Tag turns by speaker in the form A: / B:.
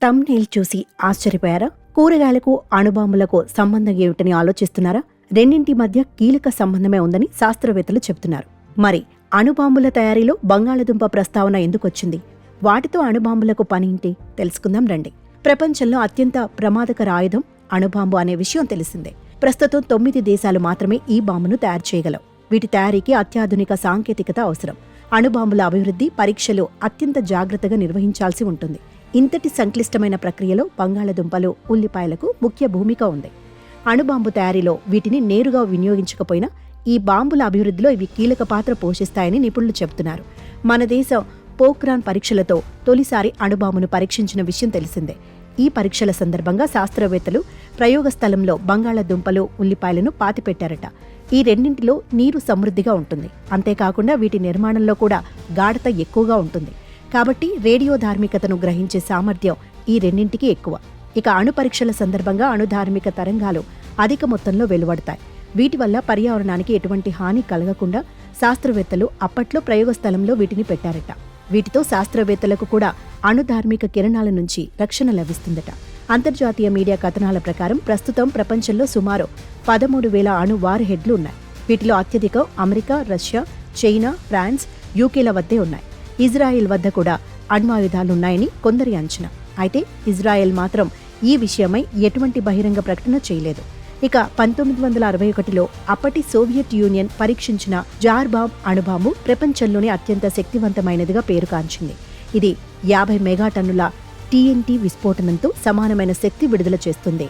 A: Thumbnail చూసి ఆశ్చర్యపోయారా? కూరగాయలకు అణుబాంబులకు సంబంధం ఏమిటని ఆలోచిస్తున్నారా? రెండింటి మధ్య కీలక సంబంధమే ఉందని శాస్త్రవేత్తలు చెబుతున్నారు. మరి అణుబాంబుల తయారీలో బంగాళదుంప ప్రస్తావన ఎందుకొచ్చింది? వాటితో అణుబాంబులకు పనేంటి తెలుసుకుందాం రండి. ప్రపంచంలో అత్యంత ప్రమాదకర ఆయుధం అణుబాంబు అనే విషయం తెలిసిందే. ప్రస్తుతం 9 దేశాలు మాత్రమే ఈ బాంబును తయారు చేయగలవు. వీటి తయారీకి అత్యాధునిక సాంకేతికత అవసరం. అణుబాంబుల అభివృద్ధి, పరీక్షలు అత్యంత జాగ్రత్తగా నిర్వహించాల్సి ఉంటుంది. ఇంతటి సంక్లిష్టమైన ప్రక్రియలో బంగాళదుంపలు, ఉల్లిపాయలకు ముఖ్య భూమిక ఉంది. అణుబాంబు తయారీలో వీటిని నేరుగా వినియోగించకపోయినా ఈ బాంబుల అభివృద్ధిలో ఇవి కీలక పాత్ర పోషిస్తాయని నిపుణులు చెబుతున్నారు. మన దేశం పోఖ్రాన్ పరీక్షలతో తొలిసారి అణుబాంబును పరీక్షించిన విషయం తెలిసిందే. ఈ పరీక్షల సందర్భంగా శాస్త్రవేత్తలు ప్రయోగ స్థలంలో బంగాళదుంపలు, ఉల్లిపాయలను పాతిపెట్టారట. ఈ రెండింటిలో నీరు సమృద్ధిగా ఉంటుంది. అంతేకాకుండా వీటి నిర్మాణంలో కూడా గాఢత ఎక్కువగా ఉంటుంది. కాబట్టి రేడియో ధార్మికతను గ్రహించే సామర్థ్యం ఈ రెండింటికి ఎక్కువ. ఇక అణు పరీక్షల సందర్భంగా అణుధార్మిక తరంగాలు అధిక మొత్తంలో వెలువడతాయి. వీటి వల్ల పర్యావరణానికి ఎటువంటి హాని కలగకుండా శాస్త్రవేత్తలు అప్పట్లో ప్రయోగస్థలంలో వీటిని పెట్టారట. వీటితో శాస్త్రవేత్తలకు కూడా అణుధార్మిక కిరణాల నుంచి రక్షణ లభిస్తుందట. అంతర్జాతీయ మీడియా కథనాల ప్రకారం ప్రస్తుతం ప్రపంచంలో సుమారు 13,000 అణు వార్ హెడ్లు ఉన్నాయి. వీటిలో అత్యధికం అమెరికా, రష్యా, చైనా, ఫ్రాన్స్, యూకేల వద్దే ఉన్నాయి. ఇజ్రాయెల్ వద్ద కూడా అణ్వాయుధాలున్నాయని కొందరి అంచనా. అయితే ఇజ్రాయెల్ మాత్రం ఈ విషయమై ఎటువంటి బహిరంగ ప్రకటన చేయలేదు. ఇక 1961లో అప్పటి సోవియట్ యూనియన్ పరీక్షించిన జార్ బాంబ్ అణుబాంబు ప్రపంచంలోనే అత్యంత శక్తివంతమైనదిగా పేరుగాంచింది. ఇది 50 మెగాటన్నుల TNT విస్ఫోటనంతో సమానమైన శక్తి విడుదల చేస్తుంది.